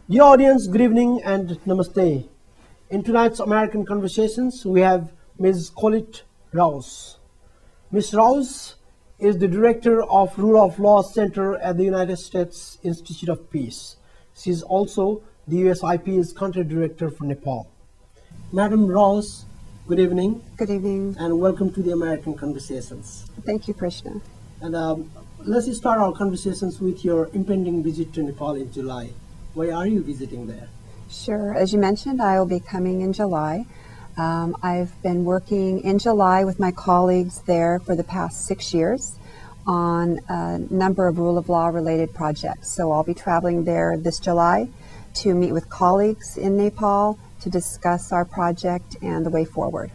Dear audience, good evening and namaste. In tonight's American Conversations, we have Ms. Collette Rausch. Ms. Rausch is the Director of Rule of Law Center at the United States Institute of Peace. She is also the USIP's Country Director for Nepal. Madam Rausch, good evening. Good evening. And welcome to the American Conversations. Thank you, Krishna. And let's start our conversations with your impending visit to Nepal in July. Why are you visiting there? Sure. As you mentioned, I will be coming in July. I've been working in July with my colleagues there for the past 6 years on a number of rule of law related projects. So I'll be traveling there this July to meet with colleagues in Nepal to discuss our project and the way forward.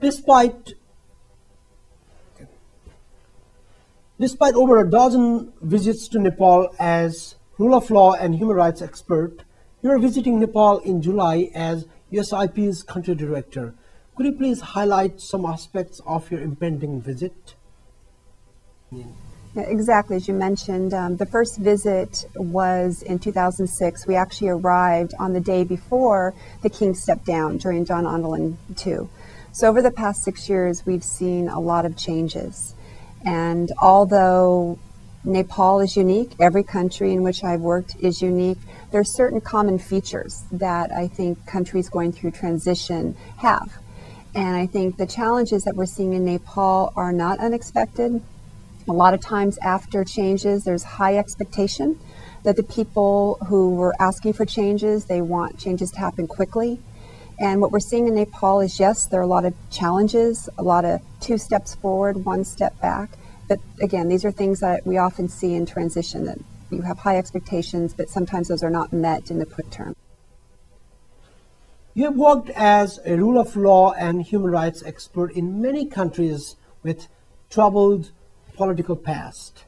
Despite over a dozen visits to Nepal as rule of law and human rights expert, you are visiting Nepal in July as USIP's Country Director. Could you please highlight some aspects of your impending visit? Yeah, exactly, as you mentioned, the first visit was in 2006. We actually arrived on the day before the king stepped down during John Ondalen II. So over the past 6 years, we've seen a lot of changes. And although Nepal is unique, every country in which I've worked is unique, there are certain common features that I think countries going through transition have. And I think the challenges that we're seeing in Nepal are not unexpected. A lot of times after changes, there's high expectation that the people who were asking for changes, they want changes to happen quickly. And what we're seeing in Nepal is, yes, there are a lot of challenges, a lot of 2 steps forward, 1 step back. But again, these are things that we often see in transition, that you have high expectations, but sometimes those are not met in the quick term. You have worked as a rule of law and human rights expert in many countries with troubled political past.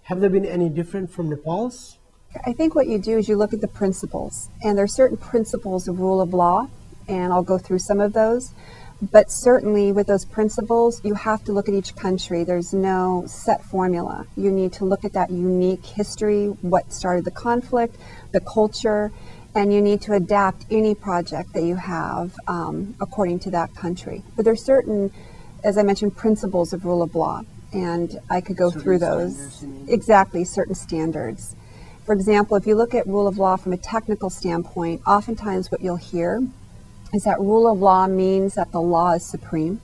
Have there been any different from Nepal's? I think what you do is you look at the principles, and there are certain principles of rule of law, and I'll go through some of those. But certainly with those principles, you have to look at each country. There's no set formula. You need to look at that unique history, what started the conflict, the culture, and you need to adapt any project that you have according to that country. But there's certain, as I mentioned, principles of rule of law, and I could go through those. Exactly, certain standards. For example, if you look at rule of law from a technical standpoint, oftentimes what you'll hear is that rule of law means that the law is supreme,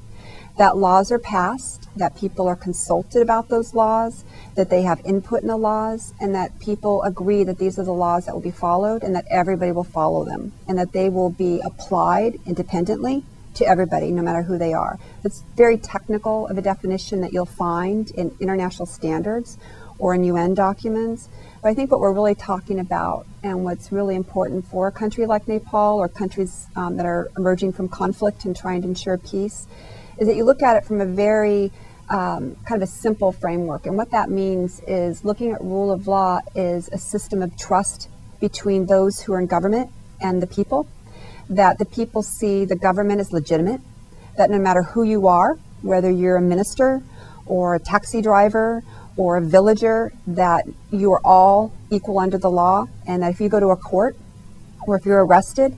that laws are passed, that people are consulted about those laws, that they have input in the laws, and that people agree that these are the laws that will be followed and that everybody will follow them, and that they will be applied independently to everybody, no matter who they are. It's very technical of a definition that you'll find in international standards or in UN documents. But I think what we're really talking about, and what's really important for a country like Nepal or countries that are emerging from conflict and trying to ensure peace, is that you look at it from a very kind of a simple framework. And what that means is looking at rule of law is a system of trust between those who are in government and the people, that the people see the government as legitimate, that no matter who you are, whether you're a minister or a taxi driver or a villager, that you are all equal under the law, and that if you go to a court or if you're arrested,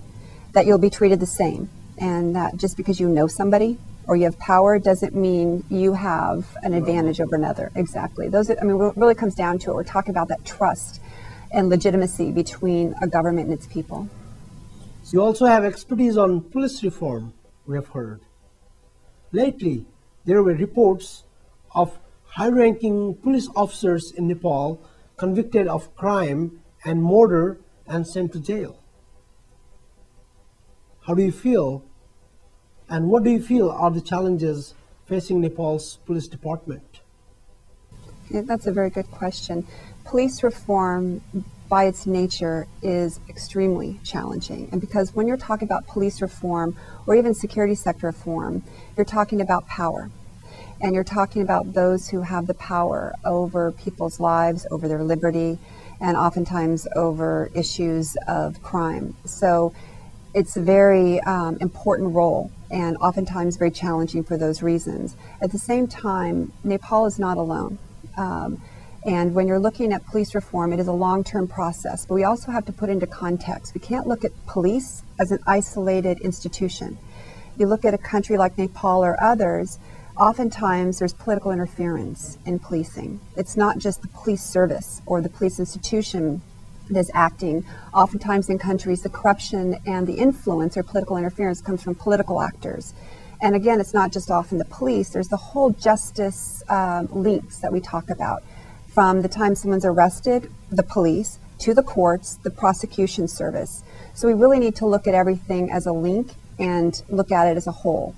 that you'll be treated the same. And that just because you know somebody or you have power doesn't mean you have an advantage over another. Exactly. Those are, I mean, what really comes down to it, we're talking about that trust and legitimacy between a government and its people. So you also have expertise on police reform, we have heard. Lately, there were reports of high-ranking police officers in Nepal convicted of crime and murder and sent to jail. How do you feel, and what do you feel are the challenges facing Nepal's police department? Yeah, that's a very good question. Police reform, by its nature, is extremely challenging. And because when you're talking about police reform or even security sector reform, you're talking about power. And you're talking about those who have the power over people's lives, over their liberty, and oftentimes over issues of crime. So it's a very important role, and oftentimes very challenging for those reasons. At the same time, Nepal is not alone. And when you're looking at police reform, it is a long-term process, but we also have to put into context. We can't look at police as an isolated institution. You look at a country like Nepal or others, oftentimes there's political interference in policing. It's not just the police service or the police institution that's acting. Oftentimes in countries, the corruption and the influence or political interference comes from political actors. And again, it's not just often the police, there's the whole justice links that we talk about. From the time someone's arrested, the police, to the courts, the prosecution service. So we really need to look at everything as a link and look at it as a whole.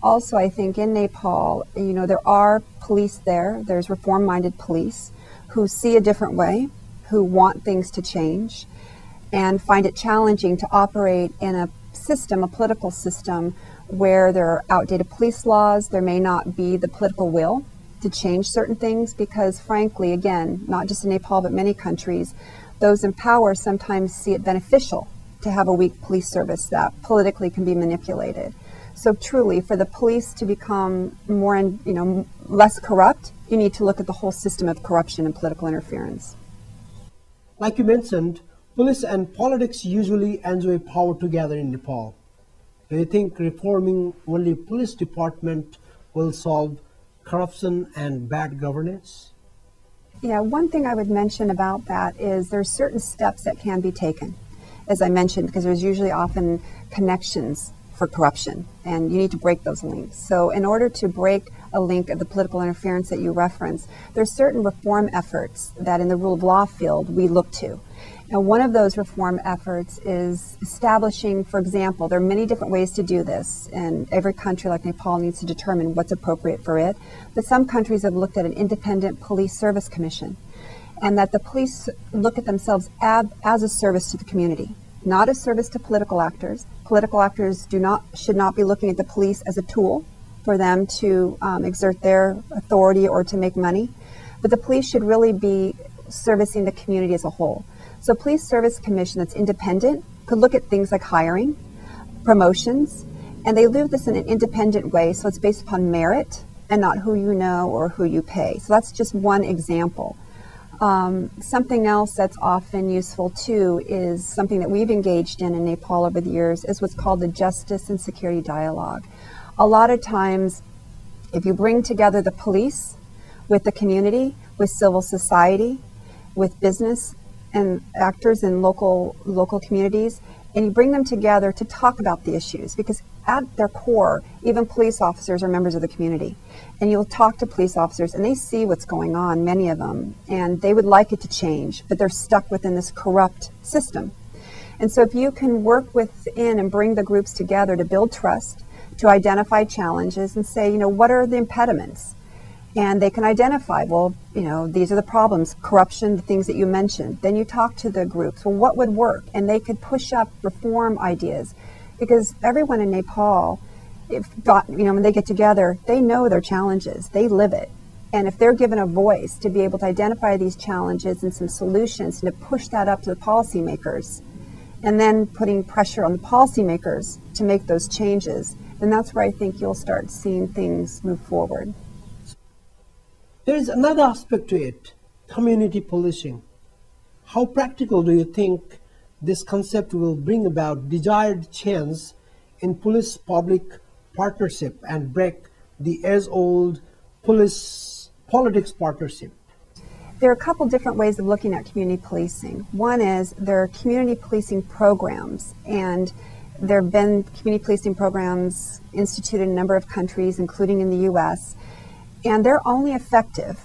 Also, I think in Nepal, there are police there. There's reform-minded police who see a different way, who want things to change, and find it challenging to operate in a system, a political system, where there are outdated police laws. There may not be the political will to change certain things because, frankly, again, not just in Nepal, but many countries, those in power sometimes see it beneficial to have a weak police service that politically can be manipulated. So truly, for the police to become more, less corrupt, you need to look at the whole system of corruption and political interference. Like you mentioned, police and politics usually enjoy power together in Nepal. Do you think reforming only police department will solve corruption and bad governance? Yeah, one thing I would mention about that is there's certain steps that can be taken, as I mentioned, because there's usually often connections for corruption, and you need to break those links. So in order to break a link of the political interference that you reference, there's certain reform efforts that in the rule of law field we look to. And one of those reform efforts is establishing, for example, there are many different ways to do this, and every country like Nepal needs to determine what's appropriate for it. But some countries have looked at an independent police service commission, and that the police look at themselves as a service to the community, not a service to political actors. Political actors should not be looking at the police as a tool for them to exert their authority or to make money, but the police should really be servicing the community as a whole. So Police Service Commission that's independent could look at things like hiring, promotions, and they do this in an independent way, so it's based upon merit and not who you know or who you pay. So that's just one example. Something else that's often useful too is something that we've engaged in Nepal over the years is what's called the Justice and Security Dialogue. A lot of times, if you bring together the police with the community, with civil society, with business and actors in local communities, and you bring them together to talk about the issues, because at their core, even police officers are members of the community. And you'll talk to police officers and they see what's going on, many of them, and they would like it to change, but they're stuck within this corrupt system. And so if you can work within and bring the groups together to build trust, to identify challenges and say, what are the impediments? And they can identify, well, these are the problems, corruption, the things that you mentioned. Then you talk to the groups, well, what would work? And they could push up reform ideas. Because everyone in Nepal, when they get together, they know their challenges, they live it. And if they're given a voice to be able to identify these challenges and some solutions and to push that up to the policymakers, and then putting pressure on the policymakers to make those changes, then that's where I think you'll start seeing things move forward. There is another aspect to it, community policing. How practical do you think this concept will bring about desired change in police-public partnership and break the age-old police-politics partnership? There are a couple different ways of looking at community policing. One is there are community policing programs, and there have been community policing programs instituted in a number of countries, including in the US, and they're only effective,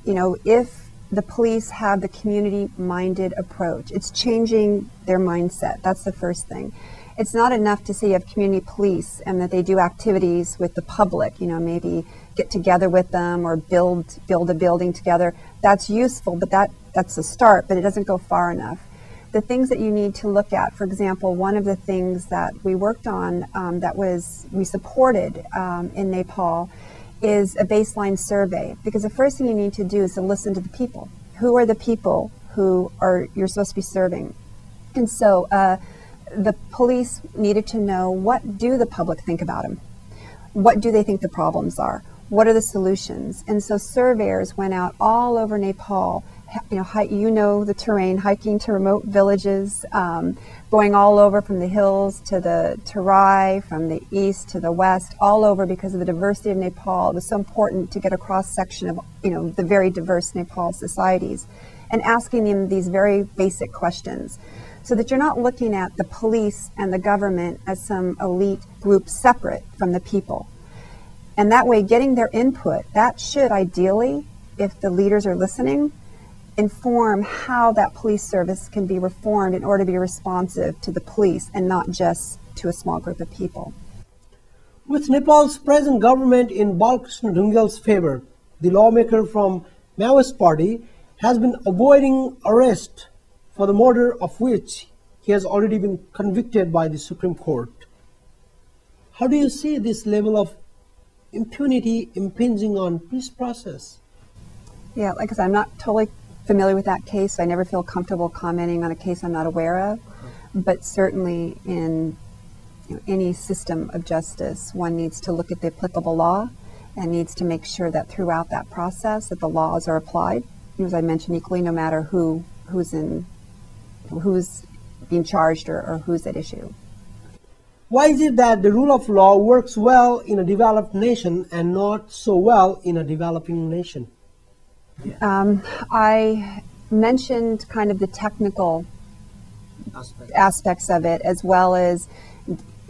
if the police have the community-minded approach. It's changing their mindset. That's the first thing. It's not enough to say you have community police and that they do activities with the public, maybe get together with them or build a building together. That's useful, but that's a start, but it doesn't go far enough. The things that you need to look at, for example, one of the things that we worked on we supported in Nepal is a baseline survey, because the first thing you need to do is to listen to the people. Who are the people who you're supposed to be serving? And so the police needed to know, what do the public think about them? What do they think the problems are? What are the solutions? And so surveyors went out all over Nepal, you know the terrain, hiking to remote villages, going all over from the hills to the Terai, from the east to the west, all over because of the diversity of Nepal. It was so important to get a cross-section of the very diverse Nepal societies, and asking them these very basic questions, so that you're not looking at the police and the government as some elite group separate from the people. And that way, getting their input, that should ideally, if the leaders are listening, inform how that police service can be reformed in order to be responsive to the police and not just to a small group of people. With Nepal's present government in Balkrishna Dhungel's favor, the lawmaker from Maoist party has been avoiding arrest, for the murder of which he has already been convicted by the Supreme Court. How do you see this level of impunity impinging on peace process? Yeah, like I said, I'm not totally familiar with that case. I never feel comfortable commenting on a case I'm not aware of. But certainly in any system of justice, one needs to look at the applicable law and needs to make sure that throughout that process that the laws are applied. As I mentioned, equally, no matter who's being charged or who's at issue. Why is it that the rule of law works well in a developed nation and not so well in a developing nation? I mentioned kind of the technical aspects of it, as well as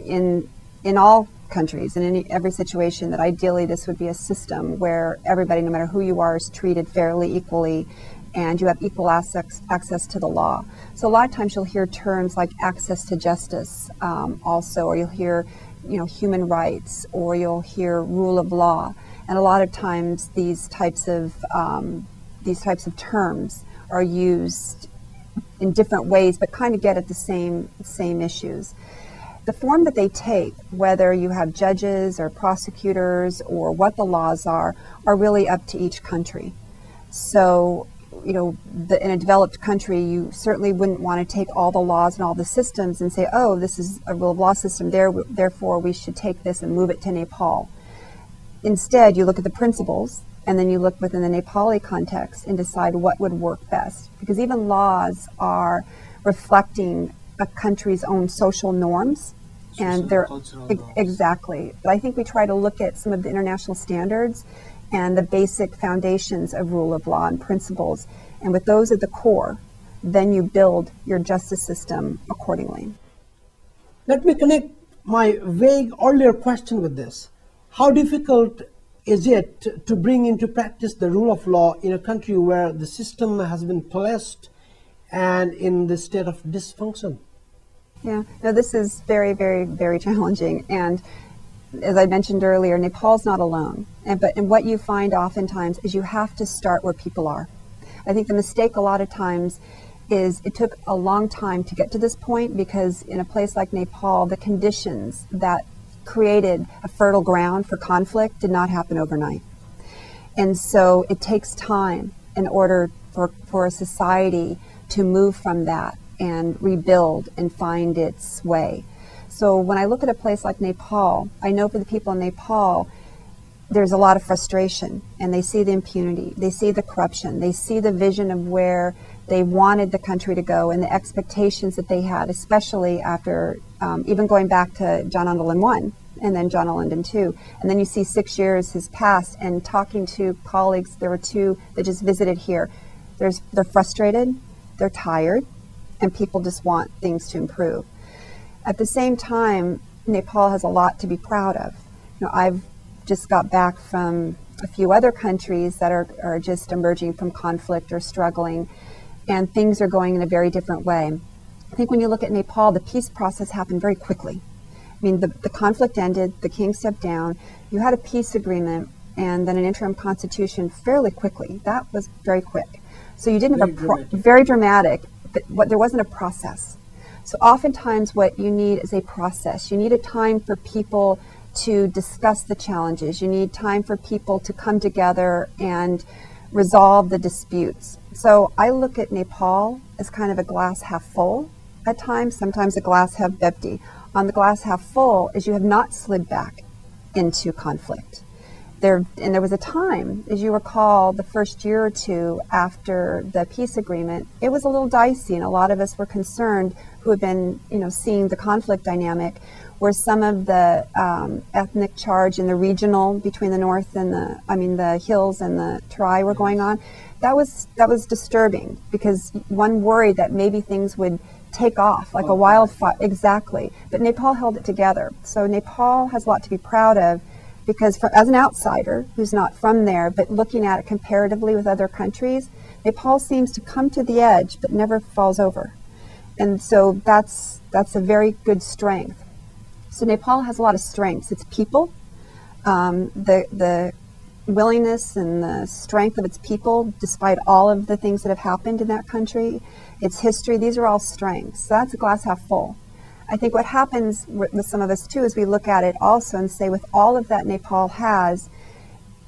in all countries and in every situation, that ideally this would be a system where everybody, no matter who you are, is treated fairly, equally, and you have equal access to the law. So a lot of times you'll hear terms like access to justice also, or you'll hear human rights, or you'll hear rule of law. And a lot of times these types of terms are used in different ways, but kind of get at the same issues. The form that they take, whether you have judges or prosecutors or what the laws are really up to each country. So, in a developed country, you certainly wouldn't want to take all the laws and all the systems and say, oh, this is a rule of law system, therefore we should take this and move it to Nepal. Instead, you look at the principles, and then you look within the Nepali context and decide what would work best. Because even laws are reflecting a country's own social norms. And they're exactly. But I think we try to look at some of the international standards and the basic foundations of rule of law and principles. And with those at the core, then you build your justice system accordingly. Let me connect my vague earlier question with this. How difficult is it to bring into practice the rule of law in a country where the system has been placed and in the state of dysfunction? Yeah, no, this is very, very, very challenging. And as I mentioned earlier, Nepal's not alone. And what you find oftentimes is you have to start where people are. I think the mistake a lot of times is it took a long time to get to this point, because in a place like Nepal, the conditions that created a fertile ground for conflict did not happen overnight. And so it takes time in order for a society to move from that and rebuild and find its way. So when I look at a place like Nepal, I know for the people in Nepal, there's a lot of frustration, and they see the impunity, they see the corruption, they see the vision of where they wanted the country to go and the expectations that they had, especially after even going back to John Ondalen 1 and then John Ondalen 2. And then you see 6 years has passed, and talking to colleagues, there were 2 that just visited here. They're frustrated, they're tired, and people just want things to improve. At the same time, Nepal has a lot to be proud of. I've just got back from a few other countries that are just emerging from conflict or struggling, and things are going in a very different way. I think when you look at Nepal, the peace process happened very quickly. I mean, the conflict ended, the king stepped down, you had a peace agreement, and then an interim constitution fairly quickly. That was very quick. So you didn't have very dramatic, but there wasn't a process. So oftentimes what you need is a process. You need a time for people to discuss the challenges. You need time for people to come together and resolve the disputes. So I look at Nepal as kind of a glass half full at times, sometimes a glass half empty. On the glass half full is you have not slid back into conflict. there was a time, as you recall, the first year or two after the peace agreement, it was a little dicey, and a lot of us were concerned who had been, seeing the conflict dynamic, where some of the ethnic charge in the regional between the north and the hills and the Terai were going on. That was disturbing, because one worried that maybe things would take off like a wildfire. Exactly. But Nepal held it together. So Nepal has a lot to be proud of, because as an outsider who's not from there, but looking at it comparatively with other countries, Nepal seems to come to the edge but never falls over. And so that's a very good strength. So Nepal has a lot of strengths. Its people, the willingness and the strength of its people, despite all of the things that have happened in that country, its history, these are all strengths. So that's a glass half full. I think what happens with some of us too is we look at it also and say, with all of that Nepal has,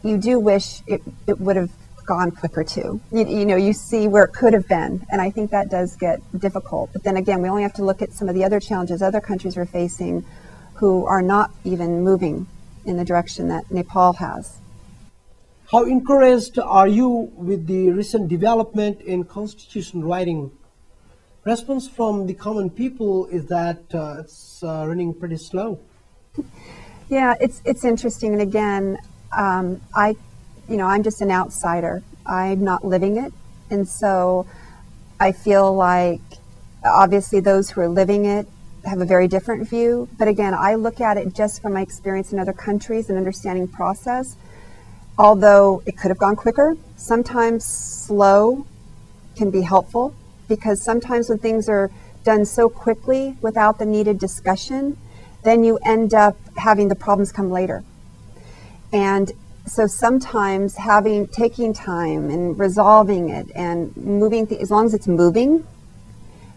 you do wish it would have gone quicker too. You see where it could have been, and I think that does get difficult. But then again, we only have to look at some of the other challenges other countries are facing who are not even moving in the direction that Nepal has. How encouraged are you with the recent development in constitution writing? Response from the common people is that it's running pretty slow. Yeah, it's interesting, and again, I'm just an outsider. I'm not living it, and so I feel like obviously those who are living it have a very different view. But again, I look at it just from my experience in other countries and understanding process. Although it could have gone quicker, sometimes slow can be helpful, because sometimes when things are done so quickly without the needed discussion, then you end up having the problems come later. And so sometimes taking time and resolving it and moving, as long as it's moving,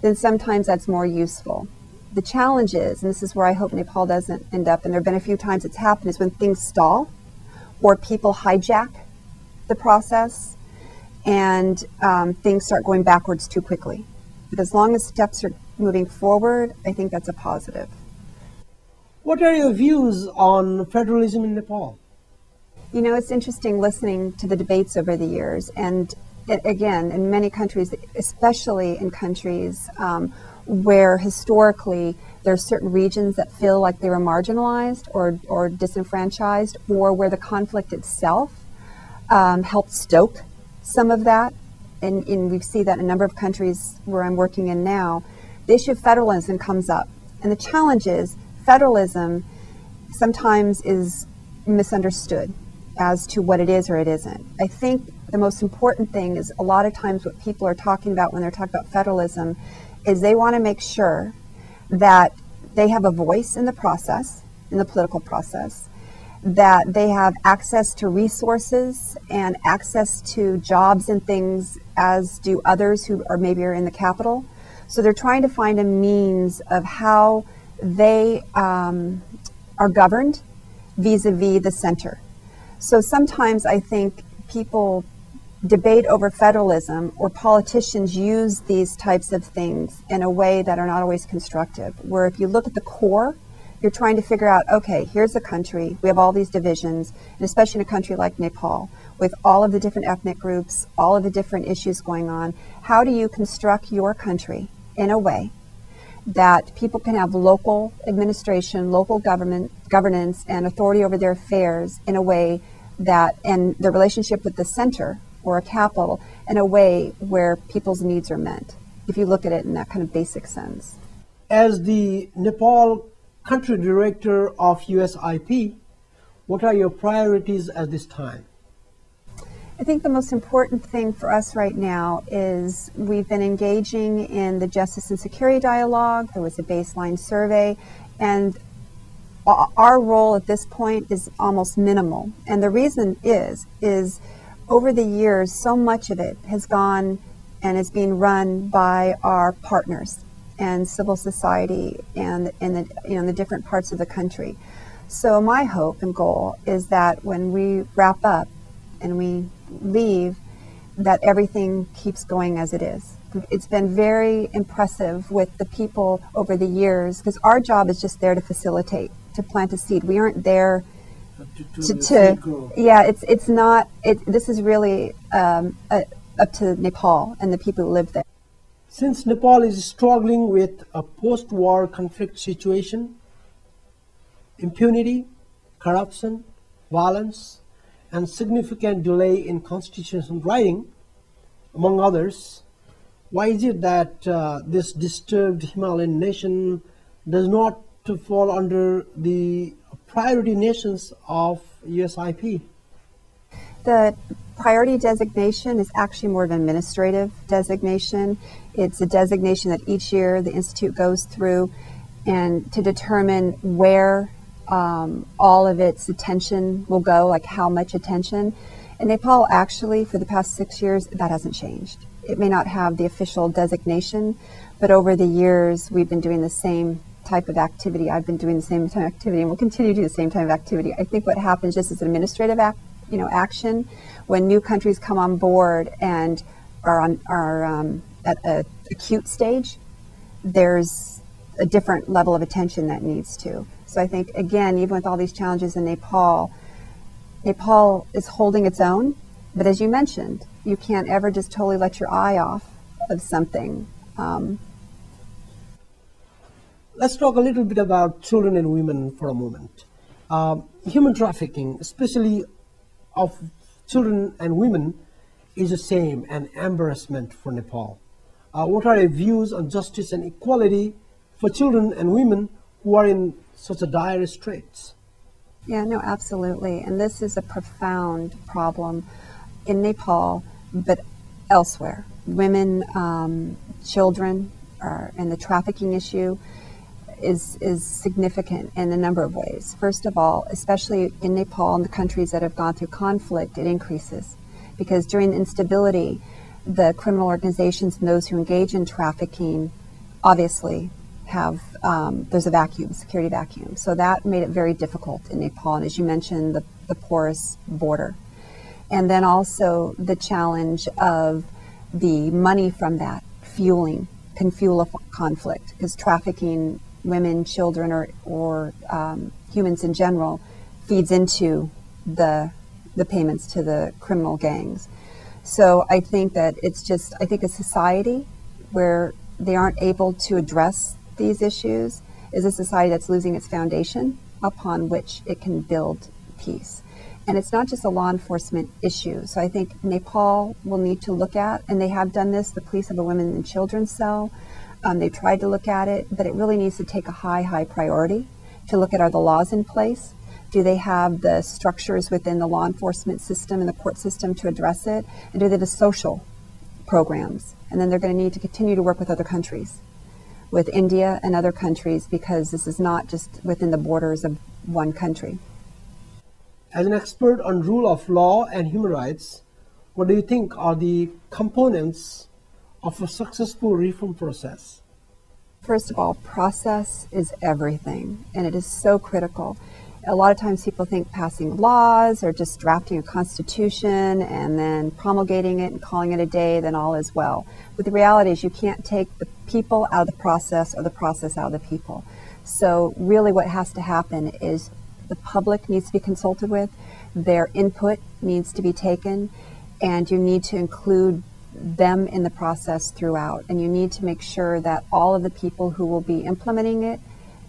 then sometimes that's more useful. The challenge is, and this is where I hope Nepal doesn't end up, and there have been a few times it's happened, is when things stall or people hijack the process and things start going backwards too quickly. But as long as steps are moving forward, I think that's a positive. What are your views on federalism in Nepal? It's interesting listening to the debates over the years, and again, in many countries, especially in countries where historically there are certain regions that feel like they were marginalized or disenfranchised, or where the conflict itself helped stoke some of that, and we see that in a number of countries where I'm working in now, the issue of federalism comes up. And the challenge is federalism sometimes is misunderstood as to what it is or it isn't. I think the most important thing is a lot of times what people are talking about when they're talking about federalism is they want to make sure that they have a voice in the process, in the political process, that they have access to resources and access to jobs and things as do others who are in the capital. So they're trying to find a means of how they are governed vis-a-vis the center. So sometimes I think people debate over federalism, or politicians use these types of things in a way that are not always constructive, where if you look at the core, you're trying to figure out, okay, here's a country, we have all these divisions, and especially in a country like Nepal, with all of the different ethnic groups, all of the different issues going on, how do you construct your country in a way that people can have local administration, local governance, and authority over their affairs in a way that, and the relationship with the center or a capital, in a way where people's needs are met, if you look at it in that kind of basic sense. As the Nepal Country Director of USIP, what are your priorities at this time? I think the most important thing for us right now is we've been engaging in the Justice and Security Dialogue. There was a baseline survey, and our role at this point is almost minimal. And the reason is over the years, so much of it has gone and is being run by our partners and civil society and in the different parts of the country. So my hope and goal is that when we wrap up and we leave, that everything keeps going as it is. It's been very impressive with the people over the years, because our job is just there to facilitate, to plant a seed. We aren't there Yeah, it's not. This is really up to Nepal and the people who live there. Since Nepal is struggling with a post-war conflict situation, impunity, corruption, violence, and significant delay in constitution writing, among others, why is it that this disturbed Himalayan nation does not fall under the priority nations of USIP? The priority designation is actually more of an administrative designation. It's a designation that each year the Institute goes through and to determine where all of its attention will go, like how much attention. In Nepal, actually, for the past 6 years, that hasn't changed. It may not have the official designation, but over the years, we've been doing the same type of activity. I've been doing the same type of activity, and we'll continue to do the same type of activity. I think what happens just as an administrative action, when new countries come on board and are at an acute stage, there's a different level of attention that needs to. So I think, again, even with all these challenges in Nepal, Nepal is holding its own, but as you mentioned, you can't ever just totally let your eye off of something. Let's talk a little bit about children and women for a moment. Human trafficking, especially of children and women, is a shame and embarrassment for Nepal. What are your views on justice and equality for children and women who are in such a dire straits? Yeah, no, absolutely. And this is a profound problem in Nepal, but elsewhere. Women, children, and the trafficking issue is significant in a number of ways. First of all, especially in Nepal and the countries that have gone through conflict, it increases. Because during instability, the criminal organizations and those who engage in trafficking obviously have, there's a vacuum, security vacuum. So that made it very difficult in Nepal, and as you mentioned, the porous border. And then also the challenge of the money from that can fuel a conflict, because trafficking women, children, or humans in general feeds into the payments to the criminal gangs. So I think that it's just, I think a society where they aren't able to address these issues is a society that's losing its foundation upon which it can build peace. And it's not just a law enforcement issue. So I think Nepal will need to look at, and they have done this, the police have a women and children's cell. They've tried to look at it, but it really needs to take a high priority to look at, are the laws in place? Do they have the structures within the law enforcement system and the court system to address it? And do they have the social programs? And then they're going to need to continue to work with other countries, with India and other countries, because this is not just within the borders of one country. As an expert on rule of law and human rights, what do you think are the components of a successful reform process? First of all, process is everything, and it is so critical. A lot of times people think passing laws or just drafting a constitution and then promulgating it and calling it a day, then all is well. But the reality is you can't take the people out of the process or the process out of the people. So really what has to happen is the public needs to be consulted with, their input needs to be taken, and you need to include them in the process throughout. And you need to make sure that all of the people who will be implementing it,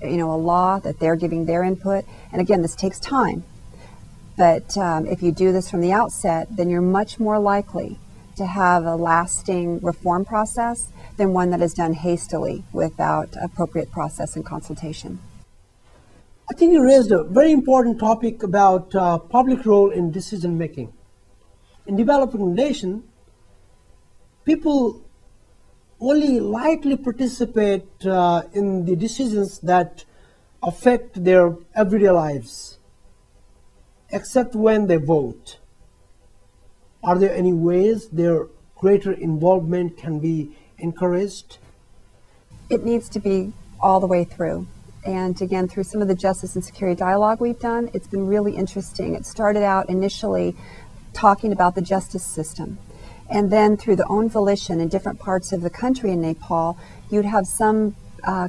a law, that they're giving their input. And again, this takes time. But if you do this from the outset, then you're much more likely to have a lasting reform process than one that is done hastily without appropriate process and consultation. I think you raised a very important topic about public role in decision making. In developing nation, people only lightly participate in the decisions that affect their everyday lives, except when they vote. Are there any ways their greater involvement can be encouraged? It needs to be all the way through. And again, through some of the justice and security dialogue we've done, it's been really interesting. It started out initially talking about the justice system. And then through the own volition in different parts of the country in Nepal, you'd have some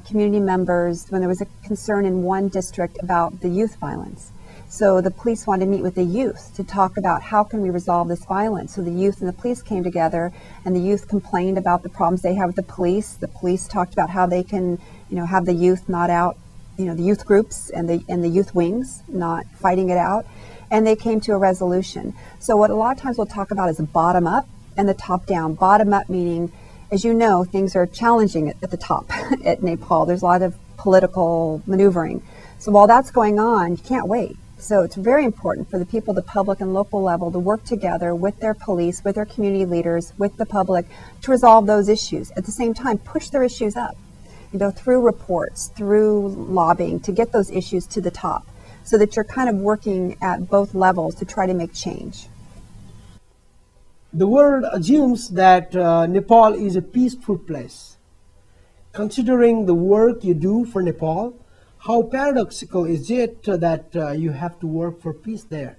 community members, when there was a concern in one district about the youth violence. So the police wanted to meet with the youth to talk about how can we resolve this violence. So the youth and the police came together, and the youth complained about the problems they have with the police. The police talked about how they can, have the youth not out, the youth groups and the youth wings not fighting it out, and they came to a resolution. So what a lot of times we'll talk about is a bottom up and the top down. Bottom up meaning, as you know, things are challenging at the top at Nepal. There's a lot of political maneuvering. So while that's going on, you can't wait. So it's very important for the people, the public and local level, to work together with their police, with their community leaders, with the public, to resolve those issues. At the same time, push their issues up, through reports, through lobbying, to get those issues to the top, so that you're kind of working at both levels to try to make change. The world assumes that Nepal is a peaceful place. Considering the work you do for Nepal, how paradoxical is it that you have to work for peace there?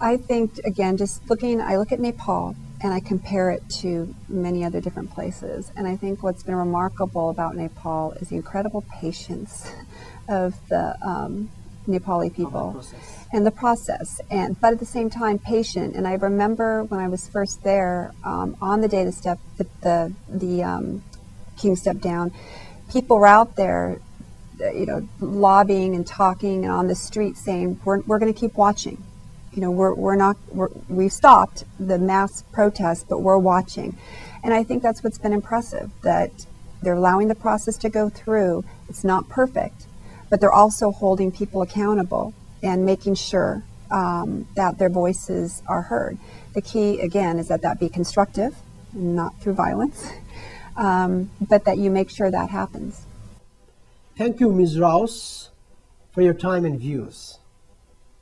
I think, again, I look at Nepal and I compare it to many other different places. And I think what's been remarkable about Nepal is the incredible patience of the Nepali people and the process. But at the same time, patient. And I remember when I was first there, on the day the king stepped down, people were out there, lobbying and talking and on the street saying, we're going to keep watching. We've stopped the mass protests, but we're watching. And I think that's what's been impressive, that they're allowing the process to go through. It's not perfect, but they're also holding people accountable and making sure that their voices are heard. The key, again, is that be constructive, not through violence, but that you make sure that happens. Thank you, Ms. Rausch, for your time and views.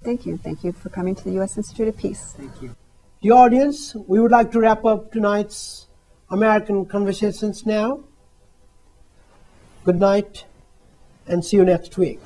Thank you. Thank you for coming to the U.S. Institute of Peace. Thank you. The audience, we would like to wrap up tonight's American Conversations now. Good night, and see you next week.